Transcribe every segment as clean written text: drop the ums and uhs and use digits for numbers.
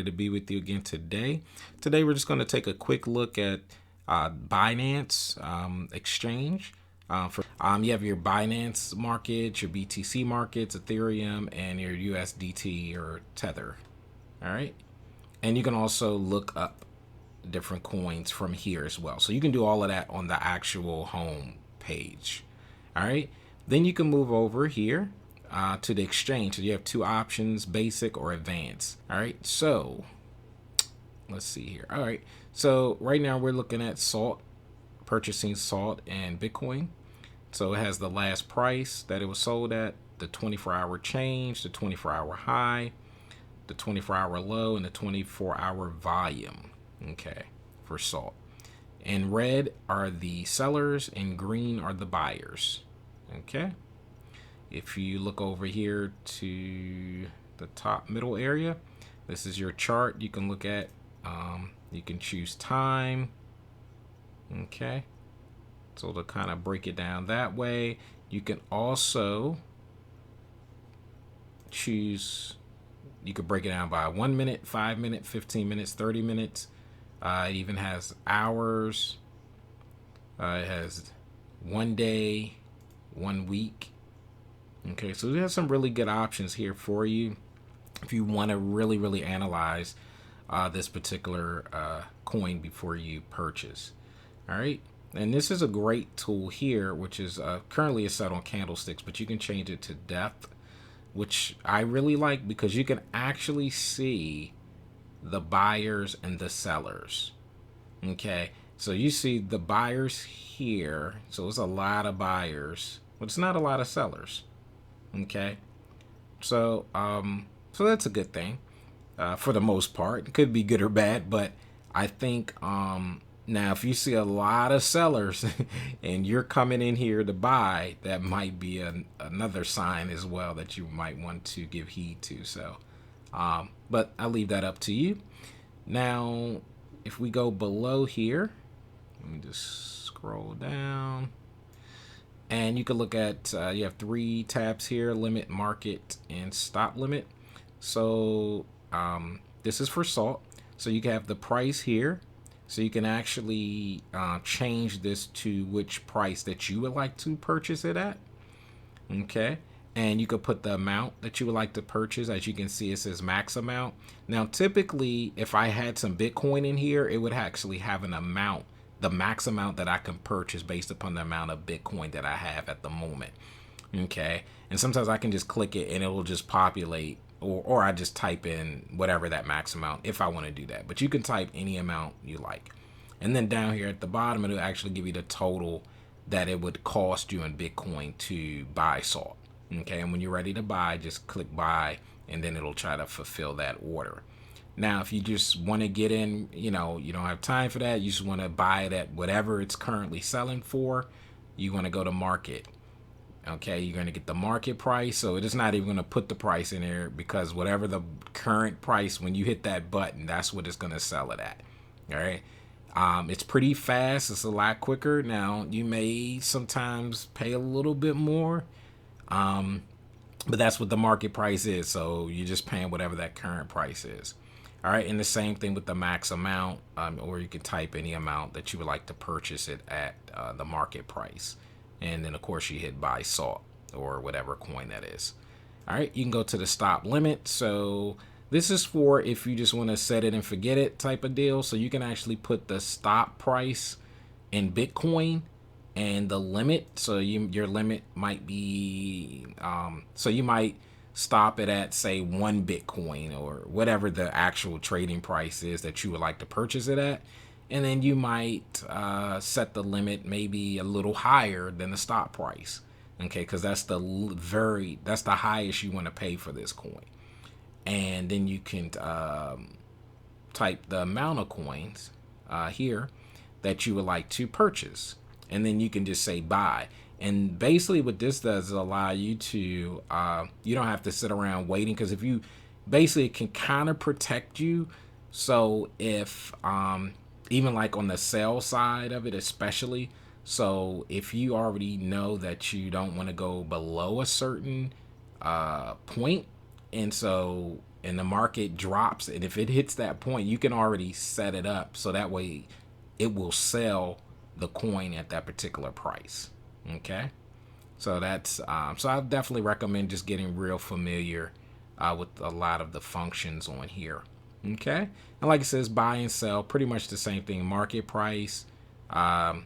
To be with you again today. Today we're just going to take a quick look at Binance exchange. You have your Binance market, your BTC markets, Ethereum, and your USDT or Tether. All right, and you can also look up different coins from here as well. So you can do all of that on the actual home page. All right, then you can move over here to the exchange. So you have two options, basic or advanced. All right, so let's see here. All right, so right now we're looking at salt, purchasing salt and Bitcoin. So it has the last price that it was sold at, the 24-hour change, the 24-hour high, the 24-hour low, and the 24-hour volume. Okay, for salt. In red are the sellers, and green are the buyers. Okay. If you look over here to the top middle area, this is your chart. You can look at. You can choose time. Okay. So to kind of break it down that way, you can also choose. You could break it down by 1 minute, 5 minutes, 15 minutes, 30 minutes. It even has hours. It has 1 day, 1 week. Okay, so there's some really good options here for you if you want to really analyze this particular coin before you purchase. All right, and this is a great tool here, which is currently is set on candlesticks, but you can change it to depth, which I really like because you can actually see the buyers and the sellers. Okay, so you see the buyers here, so it's a lot of buyers, but it's not a lot of sellers. Okay, so that's a good thing for the most part. It could be good or bad, but I think now if you see a lot of sellers and you're coming in here to buy, that might be another sign as well that you might want to give heed to. So, but I'll leave that up to you. Now, if we go below here, let me just scroll down. And you can look at, you have 3 tabs here, limit, market, and stop limit. So this is for salt. So you can have the price here. So you can actually change this to which price that you would like to purchase it at. Okay. And you could put the amount that you would like to purchase. As you can see, it says max amount. Now, typically, if I had some Bitcoin in here, it would actually have an amount, the max amount that I can purchase based upon the amount of Bitcoin that I have at the moment. Okay. And sometimes I can just click it and it will just populate, or I just type in whatever that max amount if I want to do that. But you can type any amount you like. And then down here at the bottom, it'll actually give you the total that it would cost you in Bitcoin to buy salt. Okay. And when you're ready to buy, just click buy and then it'll try to fulfill that order. Now, if you just want to get in, you don't have time for that. You just want to buy it at whatever it's currently selling for. You want to go to market. Okay, you're going to get the market price. So it is not even going to put the price in there because whatever the current price, when you hit that button, that's what it's going to sell it at. All right. It's pretty fast. It's a lot quicker. Now, you may sometimes pay a little bit more. But that's what the market price is. So you're just paying whatever that current price is. All right, and the same thing with the max amount, or you can type any amount that you would like to purchase it at the market price. And then, of course, you hit buy salt or whatever coin that is. All right, you can go to the stop limit. So this is for if you just want to set it and forget it type of deal. So you can actually put the stop price in Bitcoin and the limit. So your limit might be, so you might stop it at, say, 1 Bitcoin or whatever the actual trading price is that you would like to purchase it at. And then you might set the limit maybe a little higher than the stop price. Okay, because that's the highest you want to pay for this coin. And then you can type the amount of coins here that you would like to purchase. And then you can just say buy. And basically what this does is allow you to, you don't have to sit around waiting, because if you basically, it can kind of protect you. So if, even like on the sell side of it, especially, so if you already know that you don't want to go below a certain point, and so and the market drops, and if it hits that point, you can already set it up so that way it will sell the coin at that particular price. Okay, so that's so I definitely recommend just getting real familiar with a lot of the functions on here. Okay, and like it says, buy and sell, pretty much the same thing. Market price, like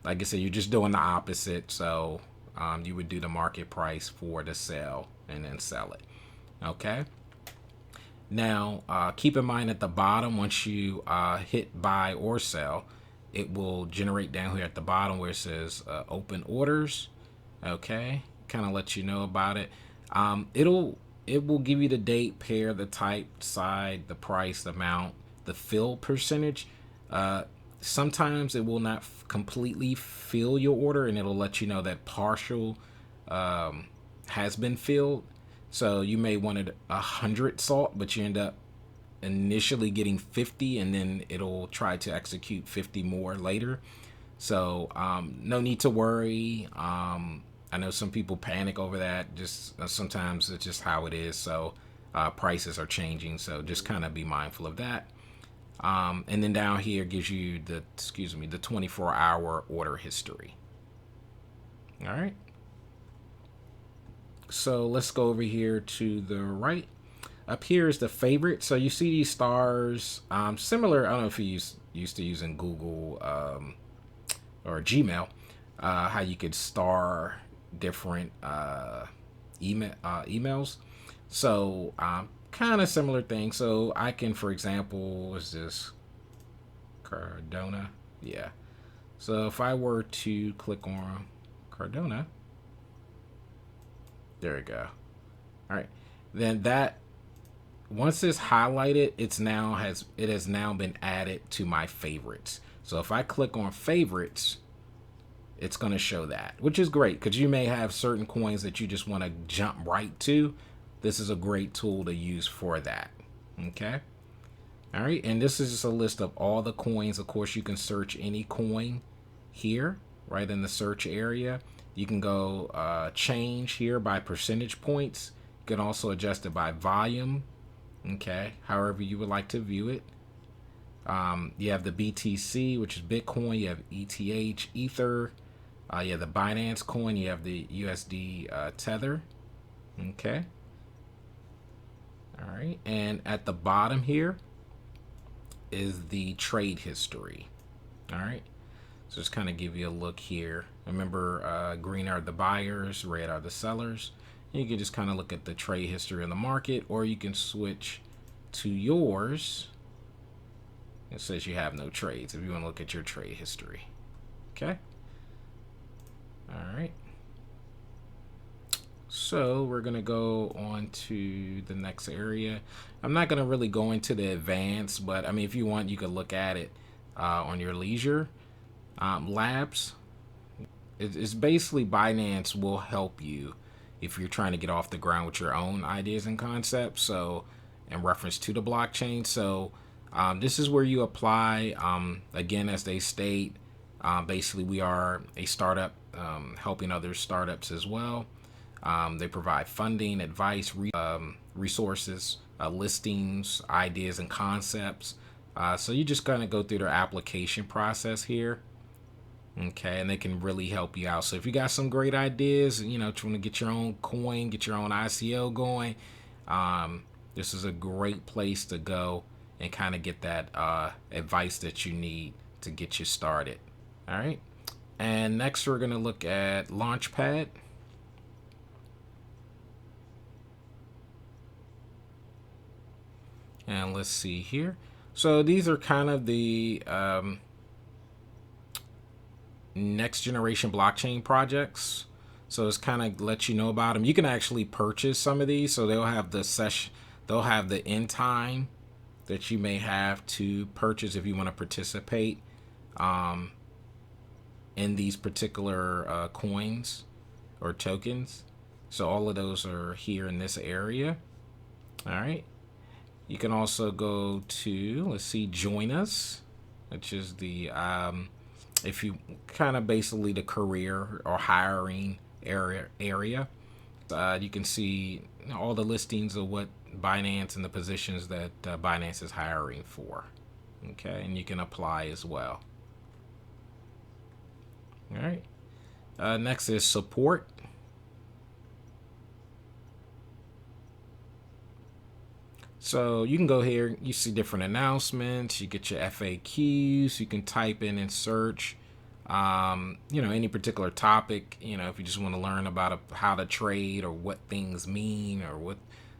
I said, you're just doing the opposite. So you would do the market price for the sell and then sell it. Okay. Now, keep in mind at the bottom, once you hit buy or sell, it will generate down here at the bottom where it says open orders. Okay, kind of let you know about it. It will give you the date, pair, the type, side, the price, the amount, the fill percentage. Sometimes it will not completely fill your order, and it'll let you know that partial has been filled. So you may wanted 100 salt, but you end up initially getting 50, and then it'll try to execute 50 more later. So no need to worry. I know some people panic over that. Just sometimes it's just how it is. So prices are changing. So just kind of be mindful of that. And then down here gives you the 24-hour order history. All right. So let's go over here to the right. Up here is the favorite. So you see these stars, similar. I don't know if you used to using Google or Gmail, how you could star different emails. So kind of similar thing. So I can, for example, is this Cardona? Yeah. So if I were to click on Cardona, there we go. All right. Then that, once it's highlighted, it has now been added to my favorites. So if I click on favorites, it's going to show that, which is great because you may have certain coins that you just want to jump right to. This is a great tool to use for that. Okay. All right. And this is just a list of all the coins. Of course, you can search any coin here, right in the search area. You can go change here by percentage points. You can also adjust it by volume. Okay, however you would like to view it. You have the BTC, which is Bitcoin. You have ETH, Ether. You have the Binance coin. You have the USD Tether. Okay. All right, and at the bottom here is the trade history. All right. So just kind of give you a look here. Remember, green are the buyers, red are the sellers. And you can just kind of look at the trade history in the market, or you can switch to yours. It says you have no trades if you want to look at your trade history. Okay. All right. So we're going to go on to the next area. I'm not going to really go into the advanced, but I mean, if you want, you could look at it on your leisure. Labs, it's basically Binance will help you if you're trying to get off the ground with your own ideas and concepts. So in reference to the blockchain. So this is where you apply. Again, as they state, basically we are a startup helping other startups as well. They provide funding, advice, resources, listings, ideas, and concepts. So you just kind of go through their application process here. Okay, and they can really help you out. So if you got some great ideas, trying to get your own coin, get your own ICO going, this is a great place to go and kind of get that advice that you need to get you started. All right, and next we're going to look at Launchpad. And let's see here. So these are kind of the next generation blockchain projects. So it's kind of let you know about them. You can actually purchase some of these. So they'll have the they'll have the end time that you may have to purchase if you want to participate in these particular coins or tokens. So all of those are here in this area. All right. You can also go to, let's see, join us, which is the, if you kind of basically the career or hiring area. You can see all the listings of what Binance and the positions that Binance is hiring for. Okay, and you can apply as well. All right. Next is support. So you can go here, you see different announcements, you get your FAQs, you can type in and search, any particular topic, if you just want to learn about how to trade or what things mean or what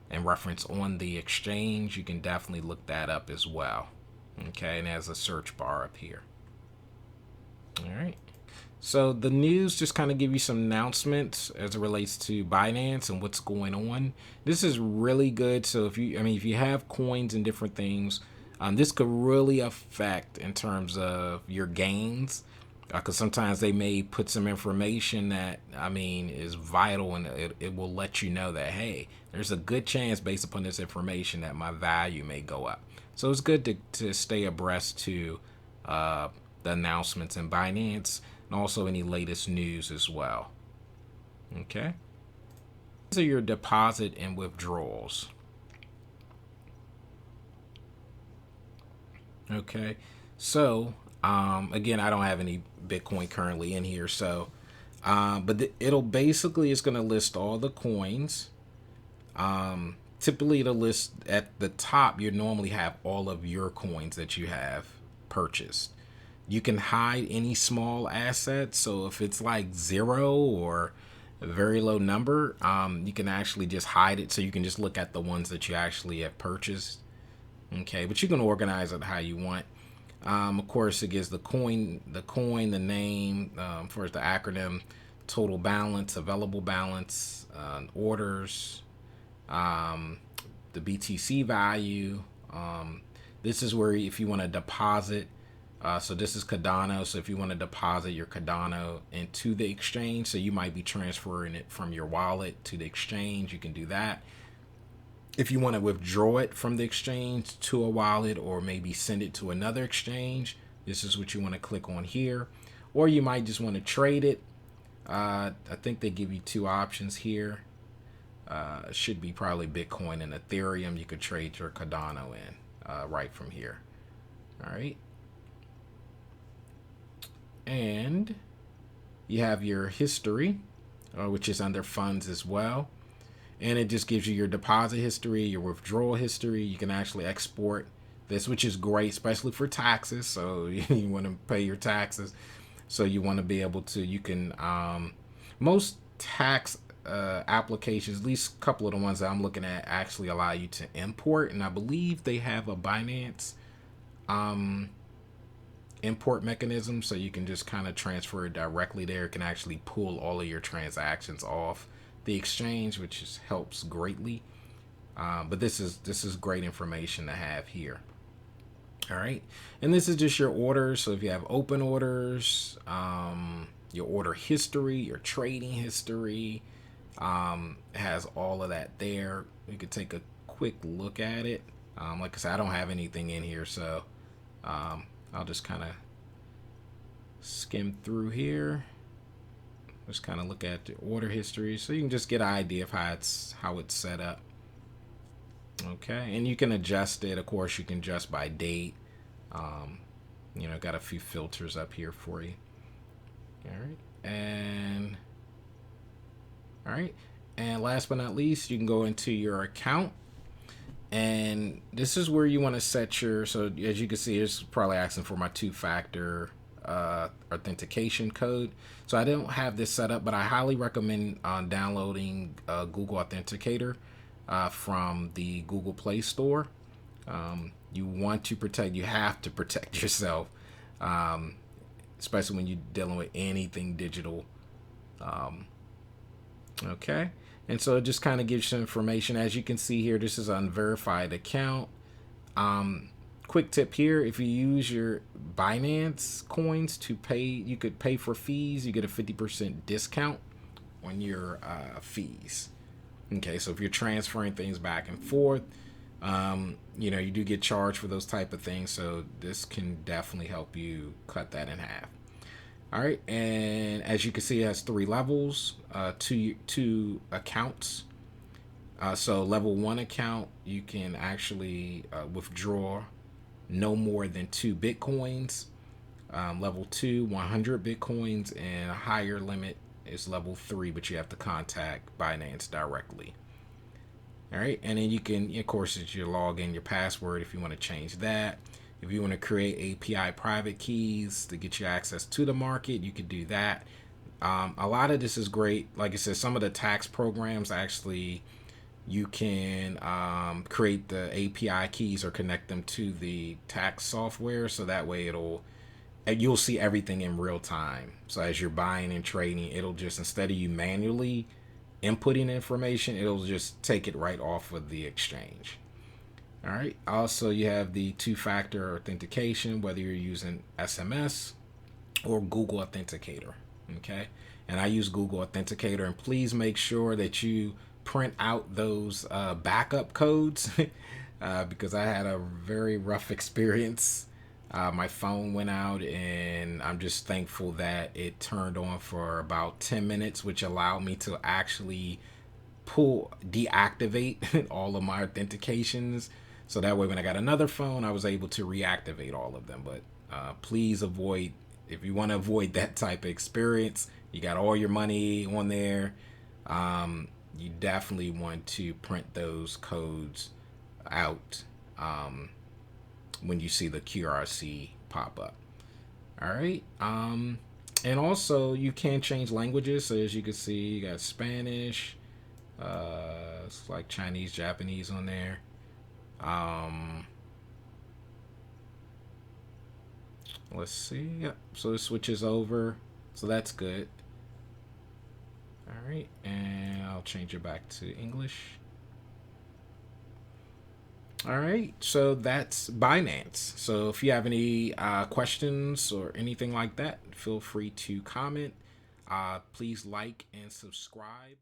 and reference on the exchange, you can definitely look that up as well. Okay, and there's a search bar up here. All right. So the news just kind of give you some announcements as it relates to Binance and what's going on. This is really good. So if you have coins and different things, this could really affect in terms of your gains. Because sometimes they may put some information that is vital, and it will let you know that, hey, there's a good chance based upon this information that my value may go up. So it's good to stay abreast to the announcements in Binance and also any latest news as well. Okay. These are your deposit and withdrawals. Okay. So, again, I don't have any Bitcoin currently in here. So, but it'll basically, it's going to list all the coins. Typically, it'll list at the top, you normally have all of your coins that you have purchased. You can hide any small assets. So if it's like 0 or a very low number, you can actually just hide it. So you can just look at the ones that you actually have purchased. Okay, but you can organize it how you want. Of course, it gives the coin, the name, for the acronym, total balance, available balance, orders, the BTC value. This is where if you want to deposit. So this is Cardano. So if you want to deposit your Cardano into the exchange, so you might be transferring it from your wallet to the exchange, you can do that. If you want to withdraw it from the exchange to a wallet or maybe send it to another exchange, this is what you want to click on here. Or you might just want to trade it. I think they give you 2 options here. Should be probably Bitcoin and Ethereum. You could trade your Cardano in right from here. All right. And you have your history, which is under funds as well. And it just gives you your deposit history, your withdrawal history. You can actually export this, which is great, especially for taxes. So you want to pay your taxes. So you want to be able to, you can, most tax applications, at least a couple of the ones that I'm looking at, actually allow you to import. And I believe they have a Binance import mechanism, so you can just kind of transfer it directly there. It can actually pull all of your transactions off the exchange, which helps greatly. But this is great information to have here. All right, and this is just your orders. So if you have open orders, your order history, your trading history, has all of that there. You could take a quick look at it. Like I said, I don't have anything in here, so I'll just kind of skim through here. Just kind of look at the order history, so you can just get an idea of how it's set up. Okay, and you can adjust it. Of course, you can adjust by date. Got a few filters up here for you. All right, and last but not least, you can go into your account. And this is where you want to set your, so as you can see, it's probably asking for my 2-factor authentication code. So I don't have this set up, but I highly recommend downloading Google Authenticator from the Google Play Store. You have to protect yourself, especially when you're dealing with anything digital. Okay. And so it just kind of gives you some information. As you can see here, this is an unverified account. Quick tip here, if you use your Binance coins to pay, you could pay for fees. You get a 50% discount on your fees. Okay, so if you're transferring things back and forth, you do get charged for those type of things. So this can definitely help you cut that in half. All right, and as you can see, it has 3 levels, two accounts. So level 1 account, you can actually withdraw no more than 2 Bitcoins. Level 2, 100 Bitcoins, and a higher limit is level 3, but you have to contact Binance directly. All right, and then you can, of course, it's your login, your password if you want to change that. If you want to create API private keys to get you access to the market, you could do that. A lot of this is great. Like I said, some of the tax programs actually you can create the API keys or connect them to the tax software, so that way you'll see everything in real time. So as you're buying and trading, it'll just, instead of you manually inputting information, it'll just take it right off of the exchange. All right. Also, you have the two-factor authentication, whether you're using SMS or Google Authenticator. Okay. And I use Google Authenticator. And please make sure that you print out those backup codes because I had a very rough experience. My phone went out, and I'm just thankful that it turned on for about 10 minutes, which allowed me to actually deactivate all of my authentications. So that way, when I got another phone, I was able to reactivate all of them. But please avoid, if you want to avoid that type of experience, you got all your money on there. You definitely want to print those codes out when you see the QRC pop up. All right. And also, you can change languages. So as you can see, you got Spanish. It's like Chinese, Japanese on there. Let's see. Yep. So it switches over. So that's good. All right. And I'll change it back to English. All right, so that's Binance. So if you have any questions or anything like that, feel free to comment. Please like and subscribe.